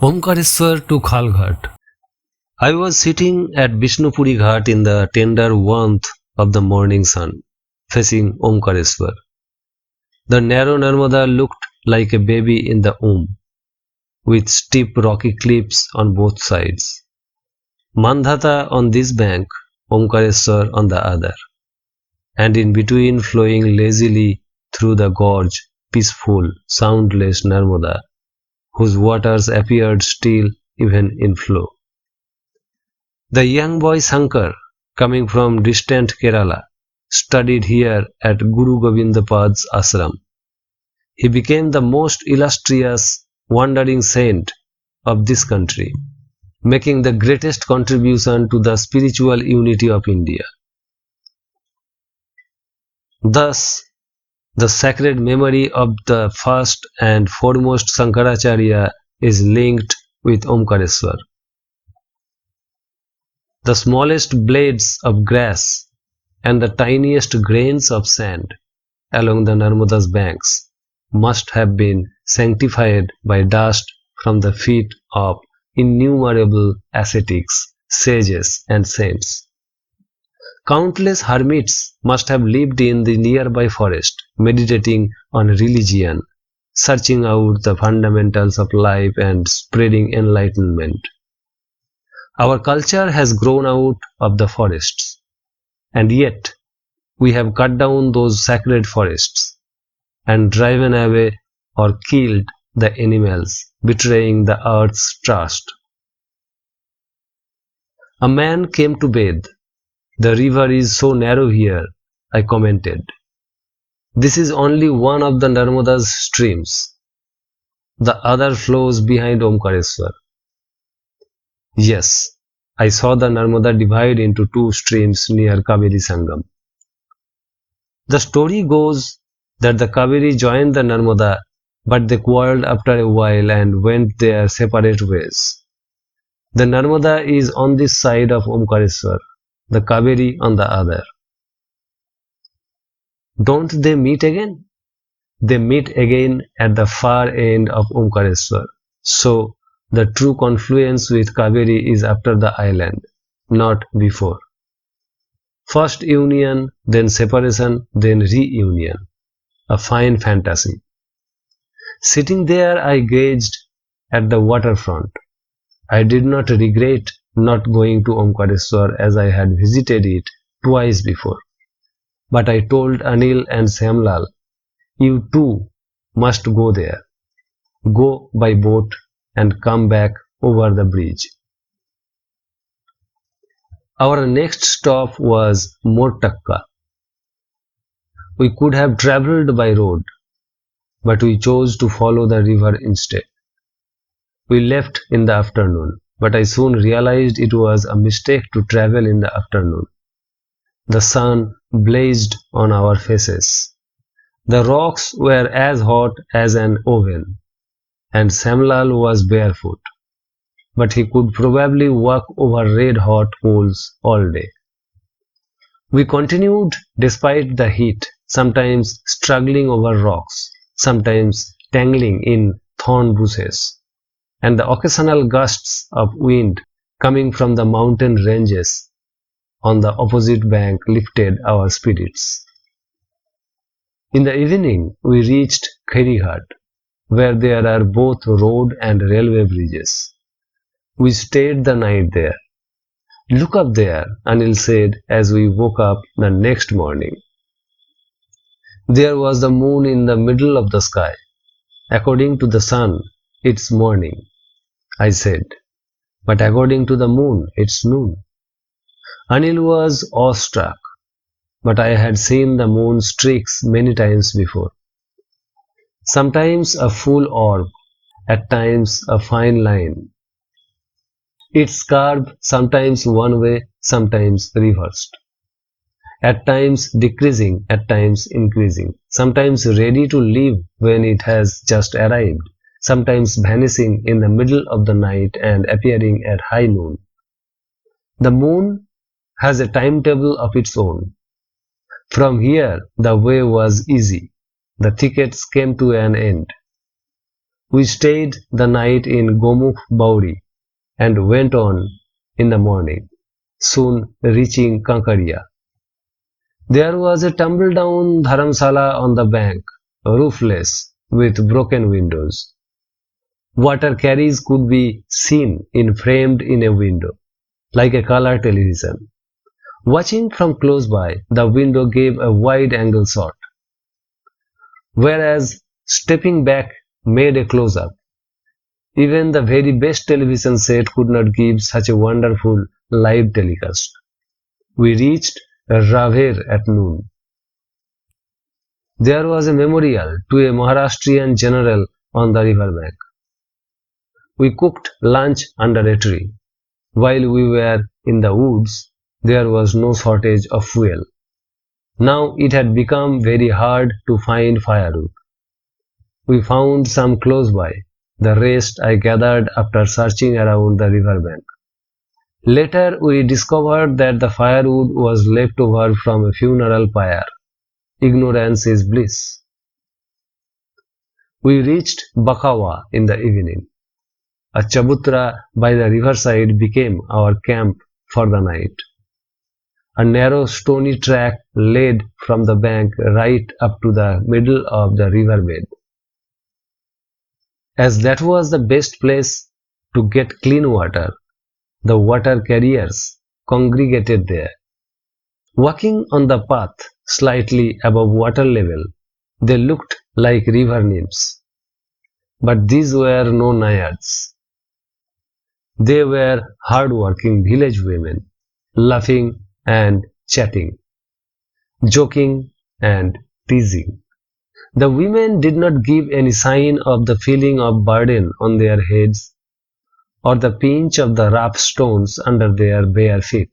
Omkareshwar to Khalghat. I was sitting at Vishnupuri Ghat in the tender warmth of the morning sun, facing Omkareshwar. The narrow Narmada looked like a baby in the womb, with steep rocky cliffs on both sides. Mandhata on this bank, Omkareshwar on the other, and in between flowing lazily through the gorge, peaceful, soundless Narmada, whose waters appeared still even in flow. The young boy Sankar, coming from distant Kerala, studied here at Guru Govindapad's ashram. He became the most illustrious wandering saint of this country, making the greatest contribution to the spiritual unity of India. Thus, the sacred memory of the first and foremost Sankaracharya is linked with Omkareshwar. The smallest blades of grass and the tiniest grains of sand along the Narmada's banks must have been sanctified by dust from the feet of innumerable ascetics, sages, and saints. Countless hermits must have lived in the nearby forest, meditating on religion, searching out the fundamentals of life and spreading enlightenment. Our culture has grown out of the forests, and yet we have cut down those sacred forests and driven away or killed the animals, betraying the earth's trust. A man came to bathe. The river is so narrow here, I commented. This is only one of the Narmada's streams. The other flows behind Omkareshwar. Yes, I saw the Narmada divide into two streams near Kaveri Sangam. The story goes that the Kaveri joined the Narmada, but they quarreled after a while and went their separate ways. The Narmada is on this side of Omkareshwar, the Kaveri on the other. Don't they meet again? They meet again at the far end of Omkareshwar. So, the true confluence with Kaveri is after the island, not before. First union, then separation, then reunion. A fine fantasy. Sitting there, I gazed at the waterfront. I did not regret not going to Omkareshwar as I had visited it twice before. But I told Anil and Samlal, you too must go there. Go by boat and come back over the bridge. Our next stop was Mortakka. We could have travelled by road, but we chose to follow the river instead. We left in the afternoon, but I soon realized it was a mistake to travel in the afternoon. The sun blazed on our faces. The rocks were as hot as an oven, and Samlal was barefoot, but he could probably walk over red-hot coals all day. We continued despite the heat, sometimes struggling over rocks, sometimes tangling in thorn bushes, and the occasional gusts of wind coming from the mountain ranges on the opposite bank lifted our spirits. In the evening, we reached Kherighat, where there are both road and railway bridges. We stayed the night there. Look up there, Anil said as we woke up the next morning. There was the moon in the middle of the sky. According to the sun, it's morning, I said, but according to the moon, it's noon. Anil was awestruck, but I had seen the moon streaks many times before. Sometimes a full orb, at times a fine line. Its curve sometimes one way, sometimes reversed. At times decreasing, at times increasing. Sometimes ready to leave when it has just arrived. Sometimes vanishing in the middle of the night and appearing at high noon. The moon has a timetable of its own. From here, the way was easy. The thickets came to an end. We stayed the night in Gomukh Bauri and went on in the morning, soon reaching Kankaria. There was a tumble-down dharamsala on the bank, roofless, with broken windows. Water carriers could be seen framed in a window, like a color television. Watching from close by, the window gave a wide-angle shot, whereas stepping back made a close-up. Even the very best television set could not give such a wonderful live telecast. We reached Raver at noon. There was a memorial to a Maharashtrian general on the riverbank. We cooked lunch under a tree. While we were in the woods, there was no shortage of fuel. Now it had become very hard to find firewood. We found some close by. The rest I gathered after searching around the riverbank. Later we discovered that the firewood was left over from a funeral pyre. Ignorance is bliss. We reached Bakawa in the evening. A chabutra by the riverside became our camp for the night. A narrow stony track led from the bank right up to the middle of the riverbed. As that was the best place to get clean water, the water carriers congregated there. Walking on the path slightly above water level, they looked like river nymphs. But these were no naiads. They were hard-working village women, laughing and chatting, joking and teasing. The women did not give any sign of the feeling of burden on their heads or the pinch of the rough stones under their bare feet.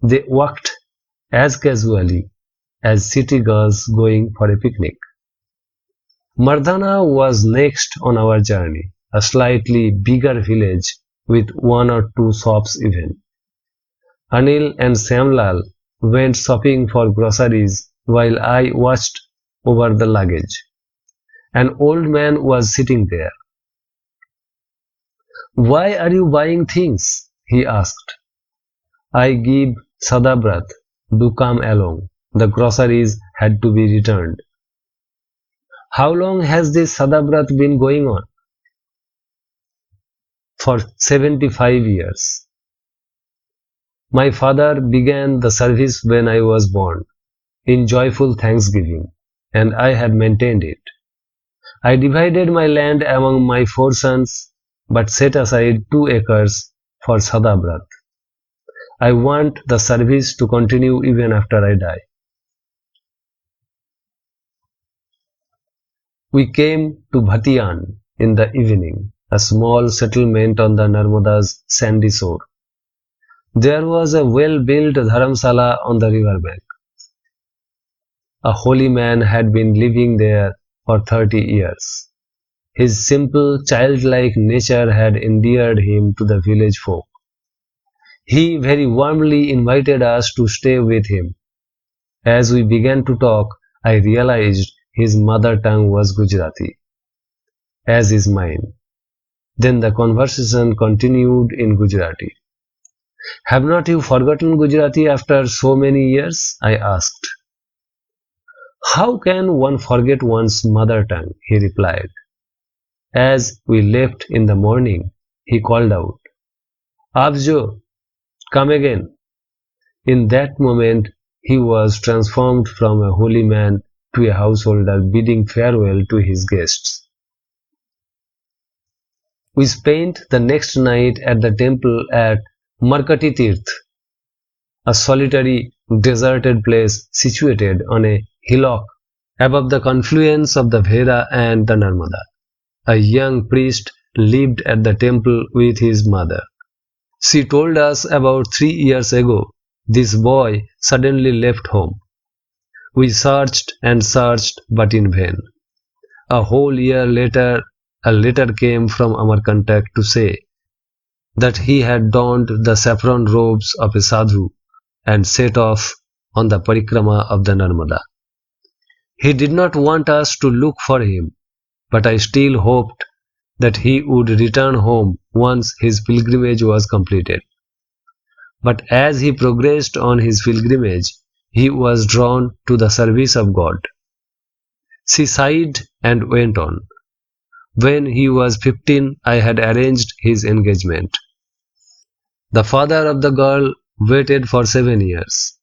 They walked as casually as city girls going for a picnic. Mardana was next on our journey, a slightly bigger village with one or two shops even. Anil and Samlal went shopping for groceries while I watched over the luggage. An old man was sitting there. "Why are you buying things?" he asked. "I give Sadabrat. Do come along. The groceries had to be returned." "How long has this Sadabrat been going on?" "For 75 years. My father began the service when I was born, in joyful thanksgiving, and I have maintained it. I divided my land among my 4 sons, but set aside 2 acres for Sadabrat. I want the service to continue even after I die." We came to Bhatiyan in the evening, a small settlement on the Narmada's sandy shore. There was a well-built dharamsala on the riverbank. A holy man had been living there for 30 years. His simple, childlike nature had endeared him to the village folk. He very warmly invited us to stay with him. As we began to talk, I realized his mother tongue was Gujarati, as is mine. Then the conversation continued in Gujarati. "Have not you forgotten Gujarati after so many years?" I asked. "How can one forget one's mother tongue?" he replied. As we left in the morning, he called out, "Abjo, come again." In that moment, he was transformed from a holy man to a householder bidding farewell to his guests. We spent the next night at the temple at Markati Tirth, a solitary, deserted place situated on a hillock above the confluence of the Bhera and the Narmada. A young priest lived at the temple with his mother. She told us about 3 years ago, this boy suddenly left home. We searched and searched, but in vain. A whole year later, a letter came from Amarkantak to say that he had donned the saffron robes of a sadhu and set off on the parikrama of the Narmada. He did not want us to look for him, but I still hoped that he would return home once his pilgrimage was completed. But as he progressed on his pilgrimage, he was drawn to the service of God. She sighed and went on. When he was 15, I had arranged his engagement. The father of the girl waited for 7 years.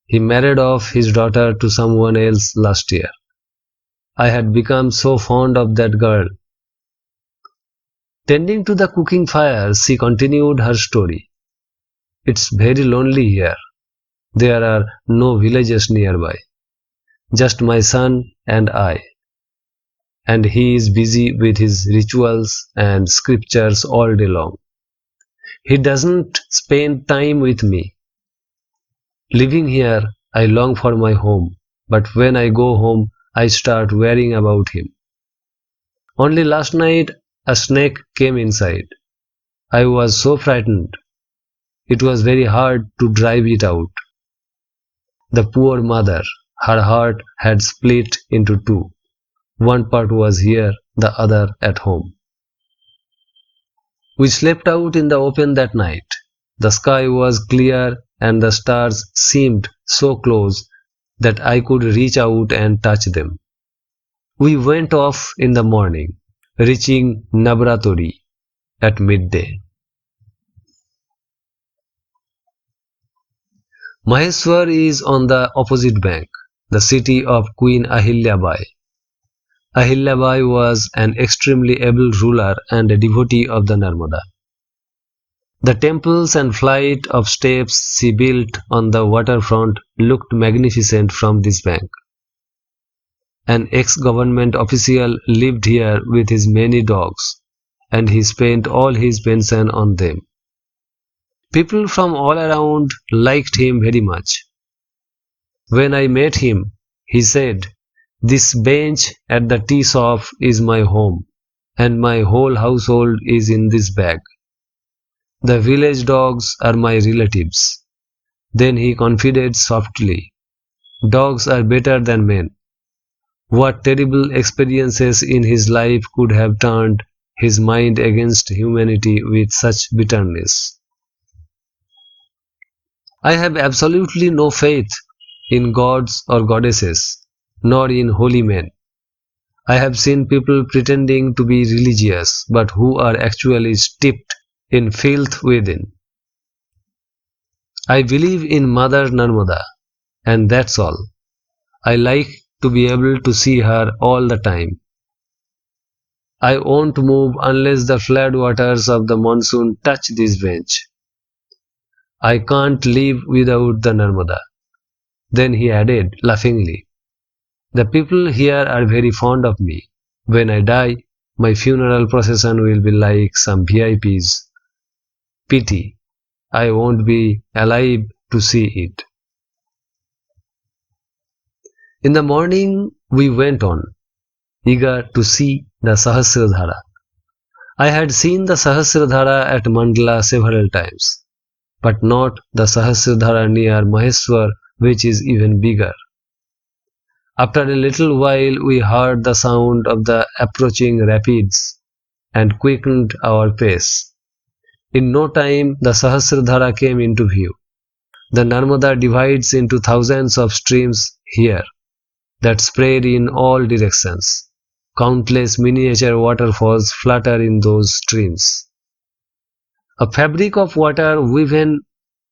He married off his daughter to someone else last year. I had become so fond of that girl. Tending to the cooking fire, she continued her story. It's very lonely here. There are no villages nearby. Just my son and I. And he is busy with his rituals and scriptures all day long. He doesn't spend time with me. Living here, I long for my home, but when I go home, I start worrying about him. Only last night, a snake came inside. I was so frightened. It was very hard to drive it out. The poor mother, her heart had split into two. One part was here, the other at home. We slept out in the open that night. The sky was clear and the stars seemed so close that I could reach out and touch them. We went off in the morning, reaching Navratri at midday. Maheshwar is on the opposite bank, the city of Queen Ahilyabai. Ahilyabai was an extremely able ruler and a devotee of the Narmada. The temples and flight of steps she built on the waterfront looked magnificent from this bank. An ex-government official lived here with his many dogs, and he spent all his pension on them. People from all around liked him very much. When I met him, he said, "This bench at the tea shop is my home, and my whole household is in this bag. The village dogs are my relatives." Then he confided softly, "Dogs are better than men." What terrible experiences in his life could have turned his mind against humanity with such bitterness? I have absolutely no faith in gods or goddesses, nor in holy men. I have seen people pretending to be religious, but who are actually steeped in filth within. I believe in Mother Narmada, and that's all. I like to be able to see her all the time. I won't move unless the flood waters of the monsoon touch this bench. I can't live without the Narmada." Then he added, laughingly, "The people here are very fond of me. When I die, my funeral procession will be like some VIPs. Pity, I won't be alive to see it." In the morning, we went on, eager to see the Sahasradhara. I had seen the Sahasradhara at Mandla several times, but not the Sahasradhara near Maheshwar, which is even bigger. After a little while, we heard the sound of the approaching rapids and quickened our pace. In no time, the Sahasradhara came into view. The Narmada divides into thousands of streams here that spread in all directions. Countless miniature waterfalls flutter in those streams. A fabric of water woven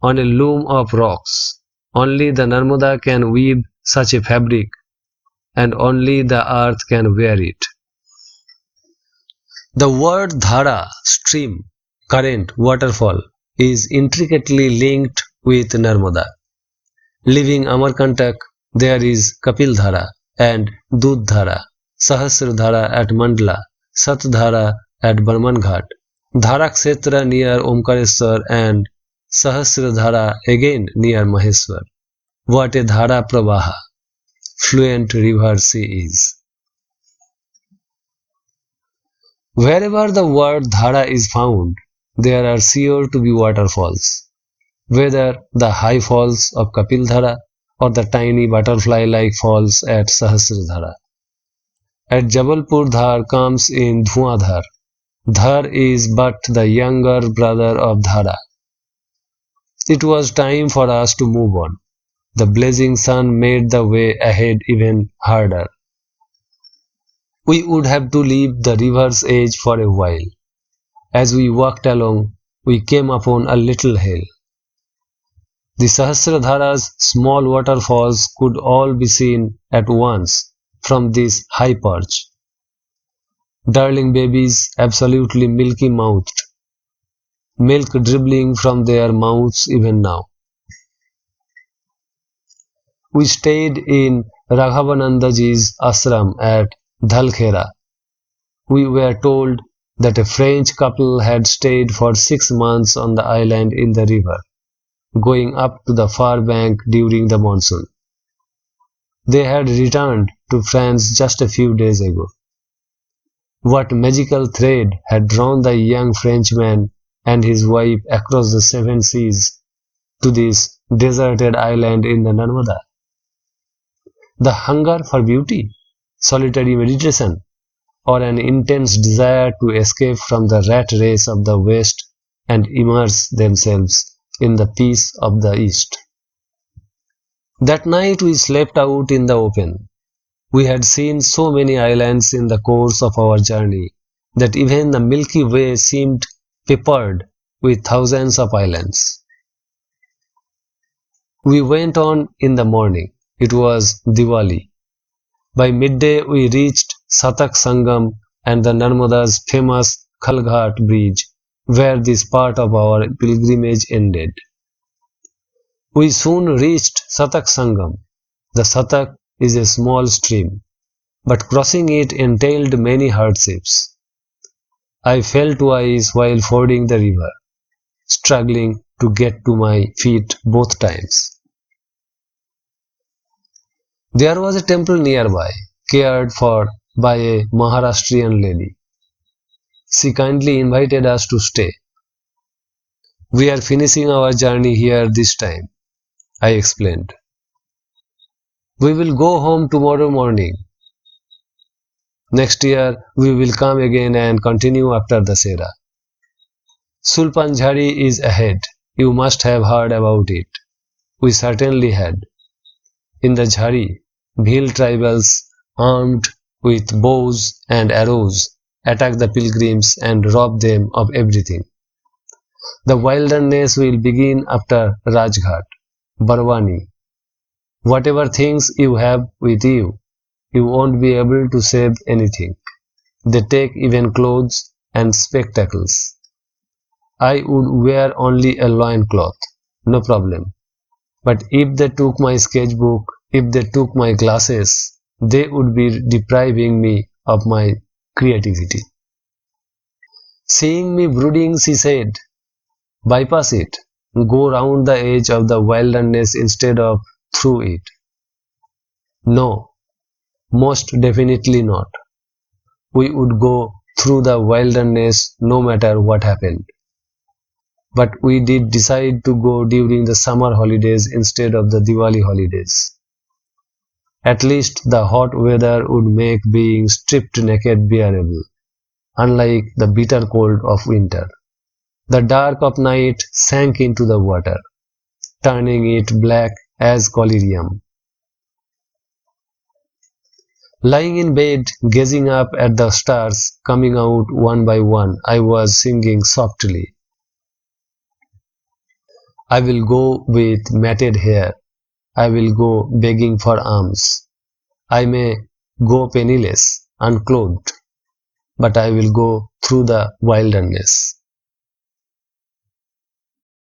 on a loom of rocks. Only the Narmada can weave such a fabric, and only the earth can wear it. The word dhara, stream, current, waterfall, is intricately linked with Narmada. Leaving Amarkantak, there is Kapildhara and Dudhara, Sahasradhara at Mandla, Satdhara at Barmanghat, Dharakshetra near Omkareshwar, and Sahasradhara again near Maheshwar. What a Dhara Pravaha, fluent river she is. Wherever the word Dhara is found, there are sure to be waterfalls. Whether the high falls of Kapildhara or the tiny butterfly-like falls at Sahasradhara. At Jabalpur, Dhar comes in Dhuandhar, Dhar is but the younger brother of Dhara. It was time for us to move on. The blazing sun made the way ahead even harder. We would have to leave the river's edge for a while. As we walked along, we came upon a little hill. The Sahasradhara's small waterfalls could all be seen at once from this high perch. Darling babies, absolutely milky mouthed, milk dribbling from their mouths even now. We stayed in Raghavanandaji's ashram at Dhalkhera. We were told that a French couple had stayed for 6 months on the island in the river, going up to the far bank during the monsoon. They had returned to France just a few days ago. What magical thread had drawn the young Frenchman and his wife across the 7 seas to this deserted island in the Narmada? The hunger for beauty, solitary meditation, or an intense desire to escape from the rat race of the West and immerse themselves in the peace of the East. That night we slept out in the open. We had seen so many islands in the course of our journey that even the Milky Way seemed peppered with thousands of islands. We went on in the morning. It was Diwali. By midday we reached Satak Sangam and the Narmada's famous Khalghat bridge, where this part of our pilgrimage ended. We soon reached Satak Sangam. The Satak is a small stream, but crossing it entailed many hardships. I fell twice while fording the river, struggling to get to my feet both times. There was a temple nearby, cared for by a Maharashtrian lady. She kindly invited us to stay. We are finishing our journey here this time, I explained. We will go home tomorrow morning. Next year we will come again and continue after Dasera. Sulpanjhari is ahead. You must have heard about it. We certainly had. In the Jhari, Bhil tribals, armed with bows and arrows, attack the pilgrims and rob them of everything. The wilderness will begin after Rajghat, Barwani. Whatever things you have with you, you won't be able to save anything. They take even clothes and spectacles. I would wear only a loincloth, no problem. But if they took my sketchbook, if they took my glasses, they would be depriving me of my creativity. Seeing me brooding, she said, bypass it. Go round the edge of the wilderness instead of through it. No, most definitely not. We would go through the wilderness no matter what happened. But we did decide to go during the summer holidays instead of the Diwali holidays. At least the hot weather would make being stripped naked bearable, unlike the bitter cold of winter. The dark of night sank into the water, turning it black as collyrium. Lying in bed, gazing up at the stars coming out one by one, I was singing softly. I will go with matted hair. I will go begging for alms. I may go penniless, unclothed, but I will go through the wilderness.